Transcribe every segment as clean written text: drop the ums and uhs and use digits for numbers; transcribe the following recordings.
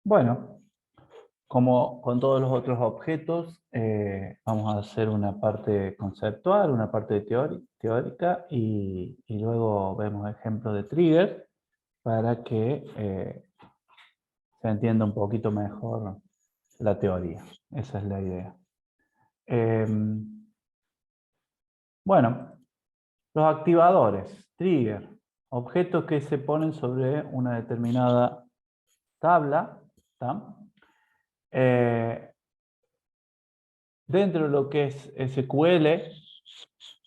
Bueno, como con todos los otros objetos, vamos a hacer una parte conceptual, una parte teórica y luego vemos ejemplos de trigger para que se entienda un poquito mejor la teoría. Esa es la idea. Bueno, los activadores, trigger, objetos que se ponen sobre una determinada tabla, ¿tá? Dentro de lo que es SQL,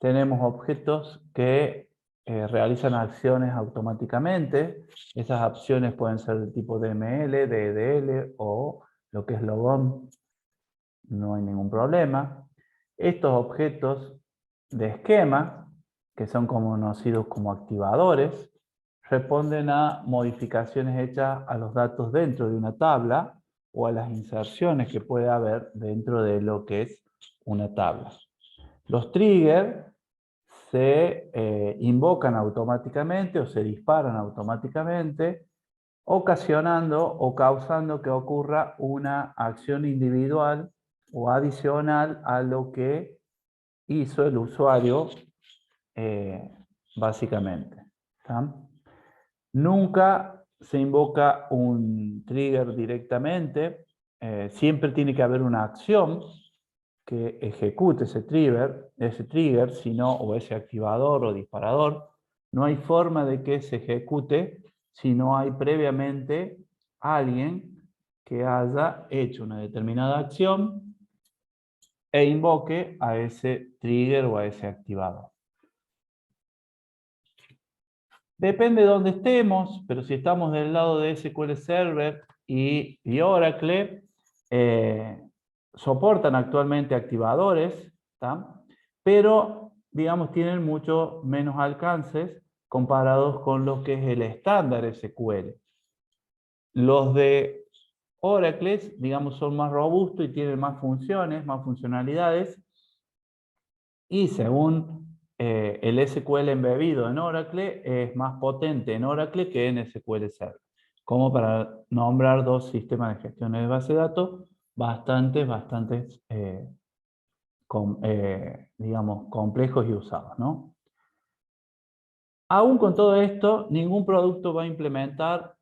tenemos objetos que realizan acciones automáticamente. Esas acciones pueden ser de tipo DML, DDL o lo que es logon, no hay ningún problema. Estos objetos de esquema, que son conocidos como activadores, responden a modificaciones hechas a los datos dentro de una tabla o a las inserciones que puede haber dentro de lo que es una tabla. Los triggers se invocan automáticamente o se disparan automáticamente, ocasionando o causando que ocurra una acción individual o adicional a lo que hizo el usuario básicamente. ¿Tá? Nunca se invoca un trigger directamente, siempre tiene que haber una acción que ejecute ese trigger, sino, o ese activador o disparador. No hay forma de que se ejecute si no hay previamente alguien que haya hecho una determinada acción e invoque a ese trigger o a ese activador. Depende de dónde estemos, pero si estamos del lado de SQL Server y Oracle, soportan actualmente activadores, ¿tá? Pero, digamos, tienen mucho menos alcances comparados con lo que es el estándar SQL. Los de Oracle, digamos, son más robustos y tienen más funciones, más funcionalidades, y según el SQL embebido en Oracle, es más potente en Oracle que en SQL Server. Como para nombrar dos sistemas de gestión de base de datos bastante, digamos, complejos y usados, ¿no? Aún con todo esto, ningún producto va a implementar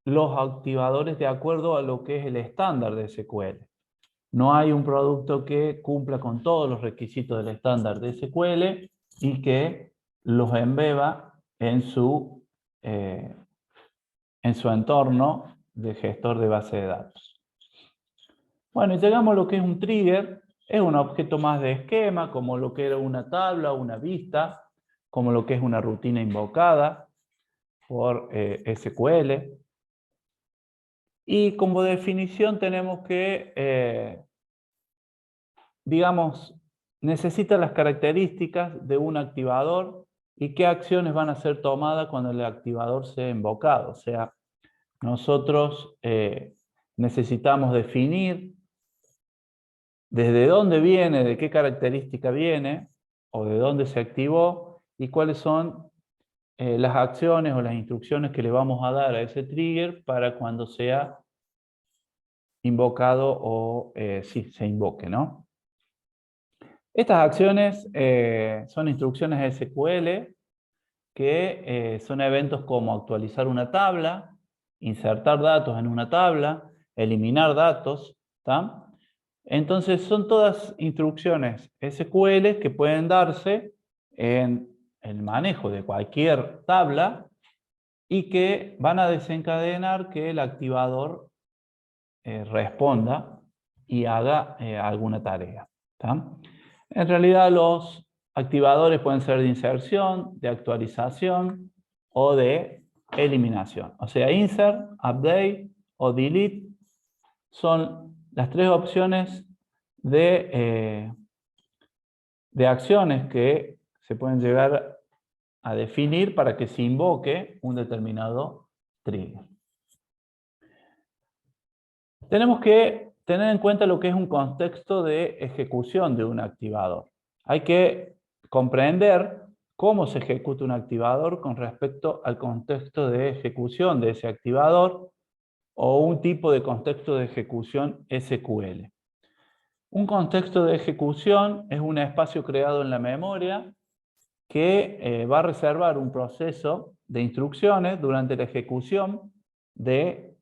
los activadores de acuerdo a lo que es el estándar de SQL. No hay un producto que cumpla con todos los requisitos del estándar de SQL y que los embeba en su entorno de gestor de base de datos. Bueno, y llegamos a lo que es un trigger. Es un objeto más de esquema, como lo que era una tabla, una vista, como lo que es una rutina invocada por SQL. Y como definición tenemos que digamos, necesita las características de un activador y qué acciones van a ser tomadas cuando el activador sea invocado. O sea, nosotros necesitamos definir desde dónde viene, de qué característica viene, o de dónde se activó, y cuáles son las acciones o las instrucciones que le vamos a dar a ese trigger para cuando sea invocado o sí, se invoque, ¿no? Estas acciones son instrucciones SQL que son eventos como actualizar una tabla, insertar datos en una tabla, eliminar datos, ¿tá? Entonces son todas instrucciones SQL que pueden darse en el manejo de cualquier tabla y que van a desencadenar que el activador responda y haga alguna tarea, ¿tá? En realidad los activadores pueden ser de inserción, de actualización o de eliminación. O sea, insert, update o delete son las tres opciones de acciones que se pueden llegar a definir para que se invoque un determinado trigger. Tenemos que tener en cuenta lo que es un contexto de ejecución de un activador. Hay que comprender cómo se ejecuta un activador con respecto al contexto de ejecución de ese activador o un tipo de contexto de ejecución SQL. Un contexto de ejecución es un espacio creado en la memoria que va a reservar un proceso de instrucciones durante la ejecución de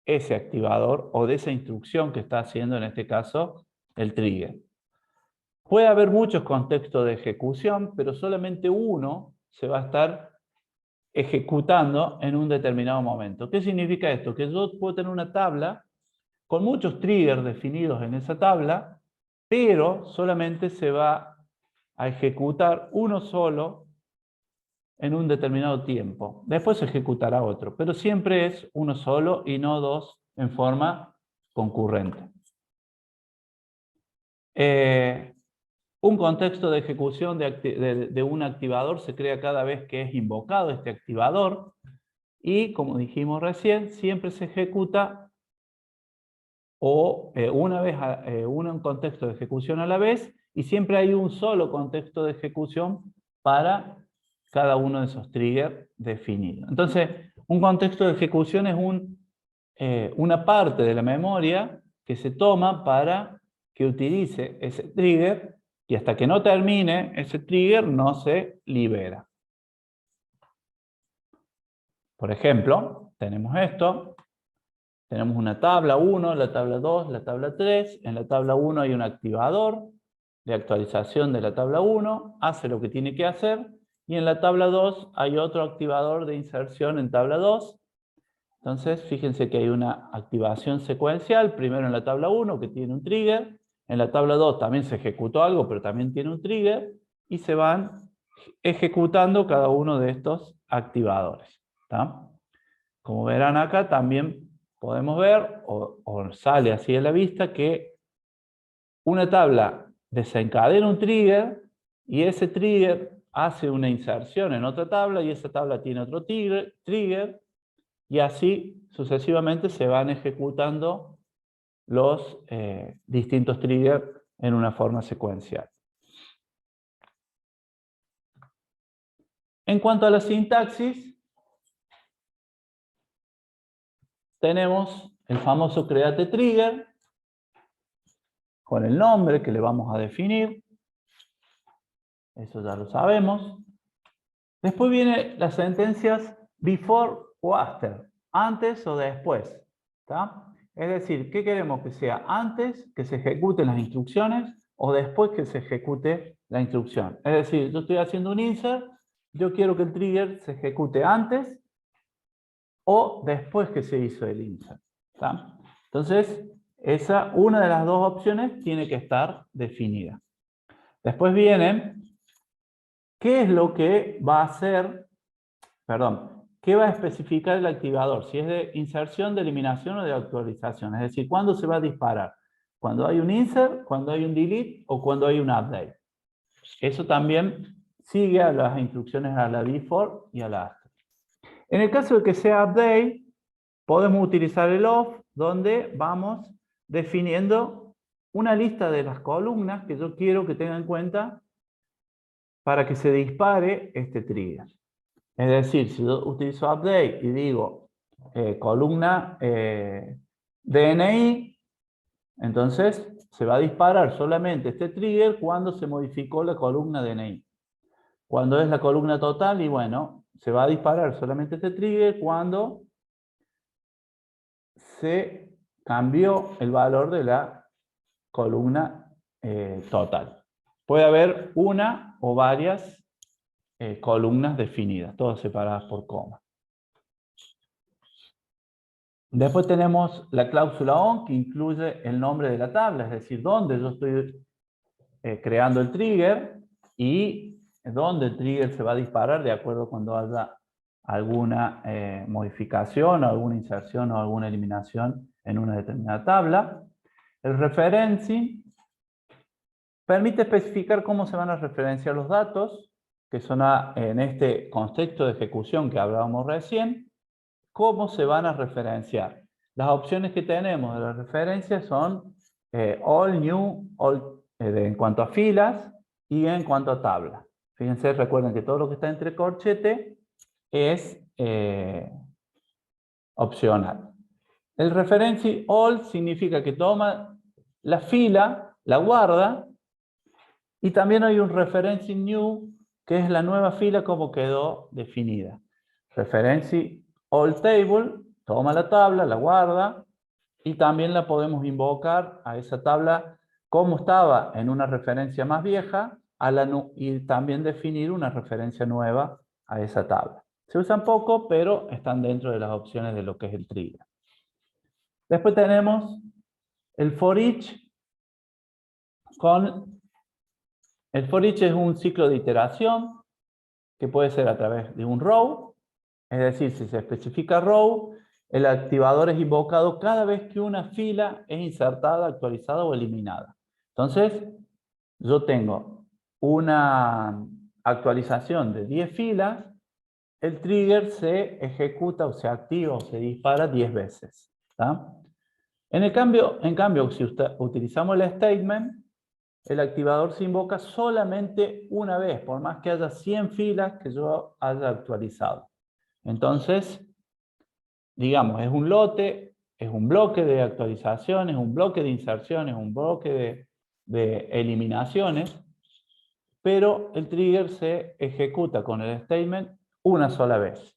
ese activador o de esa instrucción que está haciendo en este caso el trigger. Puede haber muchos contextos de ejecución, pero solamente uno se va a estar ejecutando en un determinado momento. ¿Qué significa esto? Que yo puedo tener una tabla con muchos triggers definidos en esa tabla, pero solamente se va a ejecutar uno solo en un determinado tiempo. Después se ejecutará otro, pero siempre es uno solo y no dos en forma concurrente. Un contexto de ejecución de un activador se crea cada vez que es invocado este activador y, como dijimos recién, siempre se ejecuta una vez un contexto de ejecución a la vez y siempre hay un solo contexto de ejecución para cada uno de esos triggers definidos. Entonces, un contexto de ejecución es una parte de la memoria que se toma para que utilice ese trigger y hasta que no termine ese trigger no se libera. Por ejemplo, tenemos esto. Tenemos una tabla 1, la tabla 2, la tabla 3. En la tabla 1 hay un activador de actualización de la tabla 1, hace lo que tiene que hacer, y en la tabla 2 hay otro activador de inserción en tabla 2. Entonces, fíjense que hay una activación secuencial, primero en la tabla 1, que tiene un trigger, en la tabla 2 también se ejecutó algo, pero también tiene un trigger, y se van ejecutando cada uno de estos activadores. ¿Tá? Como verán acá, también podemos ver, o sale así a la vista, que una tabla desencadena un trigger y ese trigger hace una inserción en otra tabla y esa tabla tiene otro trigger y así sucesivamente se van ejecutando los distintos triggers en una forma secuencial. En cuanto a la sintaxis, tenemos el famoso create trigger con el nombre que le vamos a definir. Eso ya lo sabemos. Después vienen las sentencias before o after, antes o después. ¿Tá? Es decir, ¿qué queremos que sea? Antes que se ejecuten las instrucciones o después que se ejecute la instrucción. Es decir, yo estoy haciendo un insert, yo quiero que el trigger se ejecute antes o después que se hizo el insert. ¿Tá? Entonces, una de las dos opciones tiene que estar definida. Después vienen, ¿qué es lo que va a hacer? Perdón, ¿qué va a especificar el activador? Si es de inserción, de eliminación o de actualización. Es decir, ¿cuándo se va a disparar? ¿Cuando hay un insert, cuando hay un delete o cuando hay un update? Eso también sigue a las instrucciones a la before y a la after. En el caso de que sea update, podemos utilizar el off, donde vamos definiendo una lista de las columnas que yo quiero que tengan en cuenta para que se dispare este trigger. Es decir, si yo utilizo update y digo columna DNI, entonces se va a disparar solamente este trigger cuando se modificó la columna DNI. Cuando es la columna total, y bueno, se va a disparar solamente este trigger cuando se cambió el valor de la columna total. Puede haber una o varias columnas definidas, todas separadas por coma. Después tenemos la cláusula on, que incluye el nombre de la tabla, es decir, dónde yo estoy creando el trigger y dónde el trigger se va a disparar de acuerdo cuando haya alguna modificación, o alguna inserción o alguna eliminación en una determinada tabla. El referencing permite especificar cómo se van a referenciar los datos, que son en este contexto de ejecución que hablábamos recién, cómo se van a referenciar. Las opciones que tenemos de la referencia son all, new, all, en cuanto a filas y en cuanto a tabla. Fíjense, recuerden que todo lo que está entre corchete es opcional. El referencing all significa que toma la fila, la guarda, y también hay un referencing new, que es la nueva fila como quedó definida. Referencing all table, toma la tabla, la guarda, y también la podemos invocar a esa tabla como estaba en una referencia más vieja, y también definir una referencia nueva a esa tabla. Se usan poco, pero están dentro de las opciones de lo que es el trigger. Después tenemos el for each. El for each es un ciclo de iteración que puede ser a través de un row, es decir, si se especifica row, el activador es invocado cada vez que una fila es insertada, actualizada o eliminada. Entonces, yo tengo una actualización de 10 filas, el trigger se ejecuta o se activa o se dispara 10 veces. ¿Tá? En cambio, si utilizamos el statement, el activador se invoca solamente una vez, por más que haya 100 filas que yo haya actualizado. Entonces, digamos, es un lote, es un bloque de actualizaciones, un bloque de inserciones, un bloque de eliminaciones, pero el trigger se ejecuta con el statement una sola vez.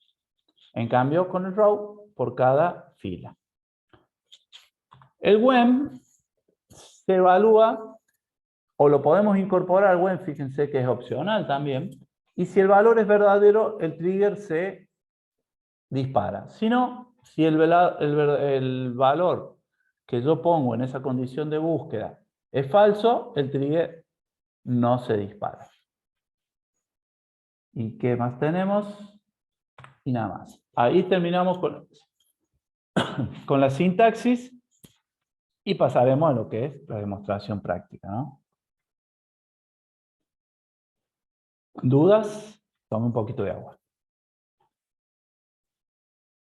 En cambio, con el row, por cada fila. El when se evalúa, o lo podemos incorporar al when, fíjense que es opcional también, y si el valor es verdadero, el trigger se dispara. Si no, si el valor que yo pongo en esa condición de búsqueda es falso, el trigger no se dispara. ¿Y qué más tenemos? Y nada más. Ahí terminamos con la sintaxis y pasaremos a lo que es la demostración práctica, ¿no? ¿Dudas? Tome un poquito de agua.